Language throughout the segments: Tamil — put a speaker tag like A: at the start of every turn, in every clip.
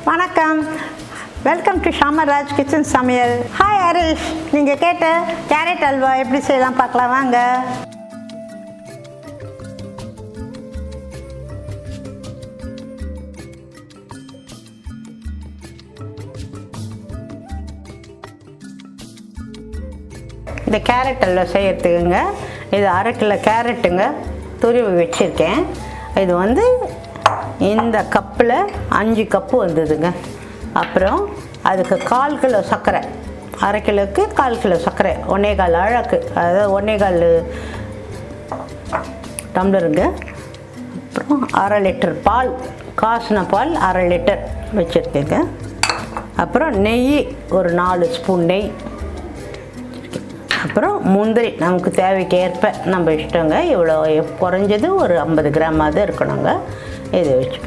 A: வணக்கம், வெல்கம் டு ஷாமராஜ் கிச்சன் சமையல். ஹாய் ஹரிஷ், நீங்கள் கேட்ட கேரட் அல்வா எப்படி செய்யலாம் பார்க்கலாம் வாங்க. இந்த கேரட் அல்வா செய்யறதுக்குங்க இது 1/2 கிலோ கேரட்டுங்க துருவி வச்சுருக்கேன். இது வந்து இந்த கப்பில் 5 கப்பு வந்ததுங்க. அப்புறம் அதுக்கு 1/4 கிலோ சர்க்கரை, 1/2 கிலோவுக்கு 1/4 கிலோ சர்க்கரை, 1.25 அழகு, அதாவது 1.25 டம்ளருங்க. அப்புறம் 1/2 லிட்டர் பால், காசின பால் 1/2 லிட்டர் வச்சுருக்கேங்க. அப்புறம் நெய் ஒரு 4 ஸ்பூன் நெய். அப்புறம் முந்திரி நமக்கு தேவைக்கு ஏற்ப நம்ம இஷ்டங்க, இவ்வளோ குறைஞ்சது ஒரு 50 கிராமாவது இருக்கணுங்க. இதை வச்சு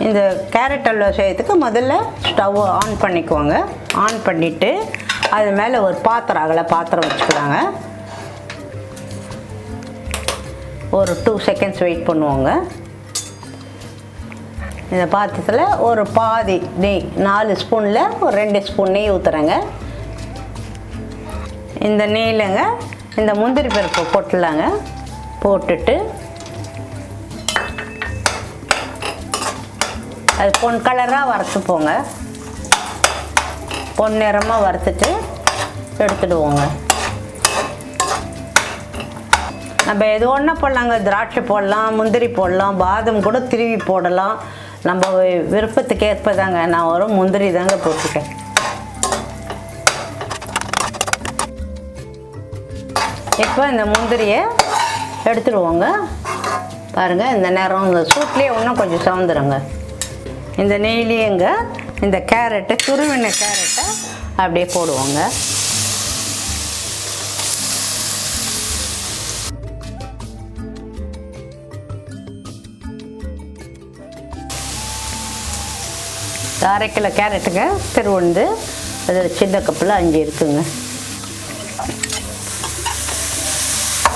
A: இந்த கேரட் அல்வா செய்யறதுக்கு முதல்ல ஸ்டவ் ஆன் பண்ணிக்குவாங்க. ஆன் பண்ணிவிட்டு அது மேலே ஒரு பாத்திரம் வச்சுக்கலாங்க. ஒரு 2 செகண்ட்ஸ் வெயிட் பண்ணுவாங்க. இந்த பாத்திரத்தில் ஒரு பாதி நெய், 4 ஸ்பூனில் ஒரு 2 ஸ்பூன் நெய் ஊற்றுறேங்க. இந்த நெய்லங்க இந்த முந்திரி பருப்பு போட்டுடலாங்க. போட்டுட்டு அது பொன் கலராக வறுத்துப்போங்க. பொன்னிறமாக வறுத்துட்டு எடுத்துடுவோங்க. நம்ம எது ஒன்றா போடலாங்க, திராட்சை போடலாம், முந்திரி போடலாம், பாதாம் கூட திருவி போடலாம். நம்ம விருப்பத்துக்கு ஏற்பதாங்க. நான் ஒரு முந்திரி தாங்க போட்டுட்டேன். இப்போ இந்த முந்திரியை எடுத்துடுவோங்க. பாருங்கள், இந்த நேரம் இந்த சூட்லேயே இன்னும் கொஞ்சம் சவுந்துருங்க. இந்த நெய்லேயேங்க இந்த கேரட்டை, துருவின கேரட்டை அப்படியே போடுவோங்க. இந்த 1/2 கிலோ கேரட்டுங்க திருவுண்டு அதில் சின்ன கப்பில் 5 இருக்குங்க.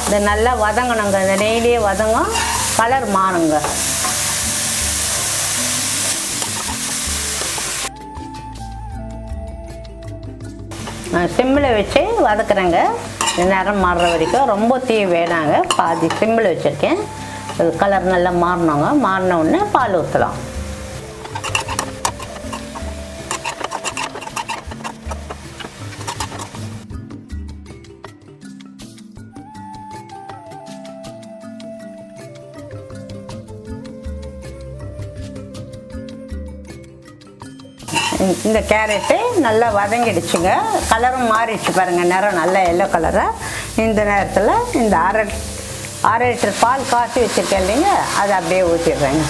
A: இது நல்லா வதங்கணுங்க. இந்த நெய்லேயே வதங்கும், கலர் மாறுங்க. நான் சிம்மில் வச்சு வதக்குறேங்க. நேரம் மாறுற வரைக்கும். ரொம்ப தீ வேணாங்க, பாதி சிம்மில் வச்சுருக்கேன். அது கலர் நல்லா மாறினோங்க. மாறின உடனே பால் ஊற்றலாம். இந்த கேரட்டு நல்லா வதங்கிடுச்சுங்க. கலரும் மாறிடுச்சு பாருங்கள், நிறம் நல்லா எல்லோ கலராக. இந்த நேரத்தில் இந்த அரை லிட்டர் பால் காய்ச்சி வச்சுருக்கேன் இல்லைங்க, அதை அப்படியே ஊற்றிடுறேங்க.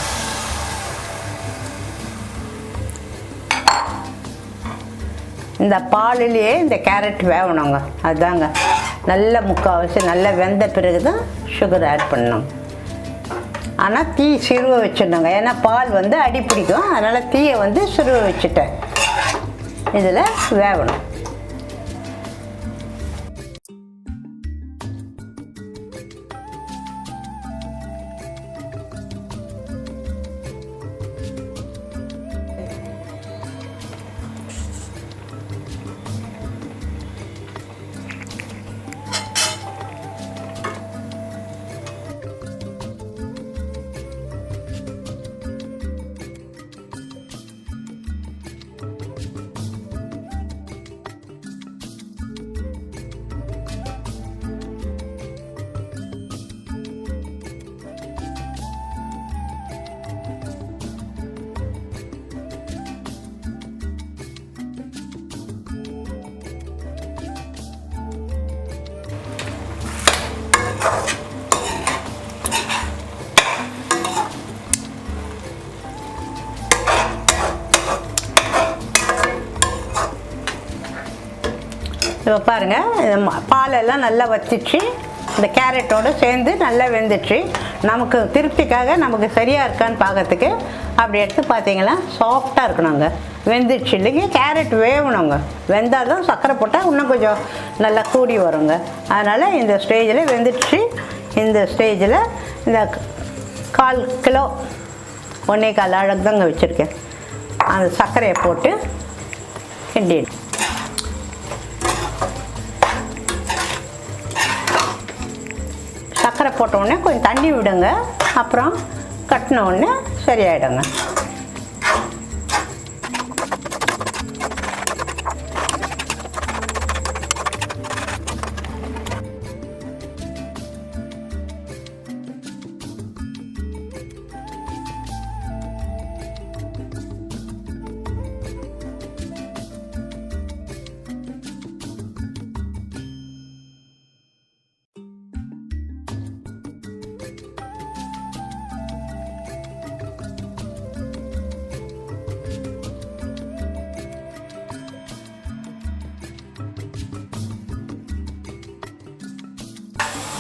A: இந்த பாலிலேயே இந்த கேரட் வேகணுங்க. அதுதாங்க நல்ல முக்கால்வாசி நல்லா வெந்த பிறகு தான் சுகர் ஆட் பண்ணணும். ஆனால் தீ சிறுவை வச்சிடணுங்க. ஏன்னா பால் வந்து அடி பிடிக்கும். அதனால் தீயை வந்து சிறுவை வச்சுட்டேன். இதில் வேகணும். இப்போ பாருங்கள், பாலெல்லாம் நல்லா வச்சிச்சு. இந்த கேரட்டோடு சேர்ந்து நல்லா வெந்துச்சு. நமக்கு திருப்திக்காக நமக்கு சரியாக இருக்கான்னு பார்க்கறதுக்கு அப்படி எடுத்து பார்த்தீங்கன்னா சாஃப்டாக இருக்கணுங்க. வெந்துடுச்சு இல்லைங்க, கேரட் வேகணுங்க. வெந்தால் தான் சர்க்கரை போட்டால் இன்னும் கொஞ்சம் நல்லா கூடி வருங்க. அதனால் இந்த ஸ்டேஜில் வெந்துடுச்சு. இந்த ஸ்டேஜில் இந்த 1/4 கிலோ 1.25 அழகு தாங்க வச்சுருக்கேன். அந்த சர்க்கரையை போட்டு கிண்டிடும். சர்க்கரை போட்ட உடனே கொஞ்சம் தண்ணி விடுங்க. அப்புறம் கட்டின உடனே சரியாயிடுங்க.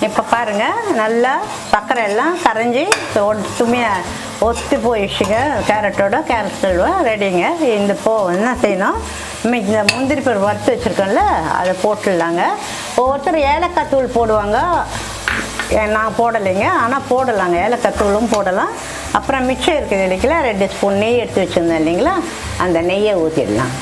A: இப்போ பாருங்கள், நல்லா சர்க்கரை எல்லாம் கரைஞ்சி ஒத்து போயிடுச்சுங்க. கேரட்டோட கேரட் அல்வா ரெடிங்க. இந்த என்ன செய்யணும், இந்த முந்திரி பருப்பு வறுத்து வச்சுருக்கோம்ல அதை போட்டுடலாங்க. ஒவ்வொருத்தர் ஏலக்காய் தூள் போடுவாங்க, நான் போடலைங்க. ஆனால் போடலாங்க, ஏலக்காய் தூளும் போடலாம். அப்புறம் மிச்சம் இருக்குது இல்லைங்களா, 2 ஸ்பூன் நெய் எடுத்து வச்சுருந்தேன் இல்லைங்களா, அந்த நெய்யை ஊற்றிடலாம்.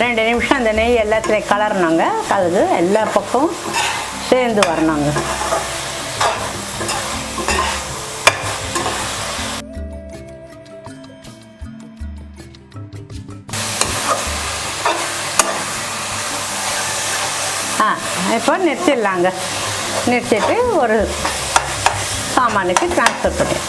A: ரெண்டு நிமிஷம் அந்த நெய் எல்லாத்துலேயும் கலரணுங்க. கலந்து எல்லா பக்கமும் சேர்ந்து வரணுங்க. இப்போ நிறுத்திடலாங்க. நிறுத்திட்டு ஒரு சாமானுக்கு ட்ரான்ஸ்ஃபர் பண்ணி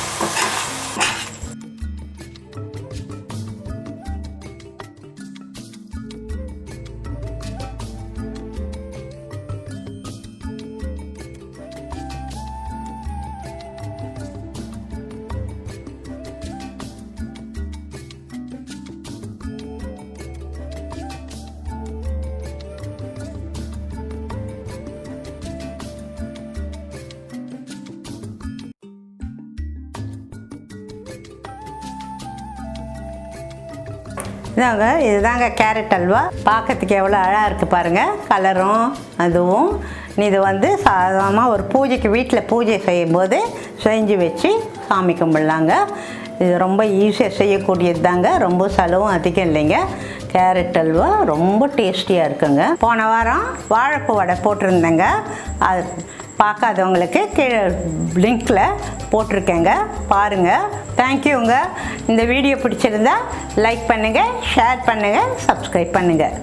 A: இதாங்க. இதுதாங்க கேரட் அல்வா. பார்க்கறதுக்கு எவ்வளோ அழகாக இருக்குது பாருங்கள், கலரும் அதுவும். இது சாதாரணமாக ஒரு பூஜைக்கு வீட்டில் பூஜை செய்யும்போது செஞ்சு வச்சு சாமி கும்பிடலாங்க. இது ரொம்ப ஈஸியாக செய்யக்கூடியது தாங்க, ரொம்ப செலவும் அதிகம் இல்லைங்க. கேரட் அல்வா ரொம்ப டேஸ்டியாக இருக்குங்க. போன வாரம் வாழைப்பூ வடை போட்டிருந்தேங்க. அது பார்க்காதவங்களுக்கு கீழே லிங்க்கில் போட்டிருக்கேங்க, பாருங்கள். தேங்க்யூங்க. இந்த வீடியோ பிடிச்சிருந்தா லைக் பண்ணுங்கள், ஷேர் பண்ணுங்கள், சப்ஸ்கிரைப் பண்ணுங்கள்.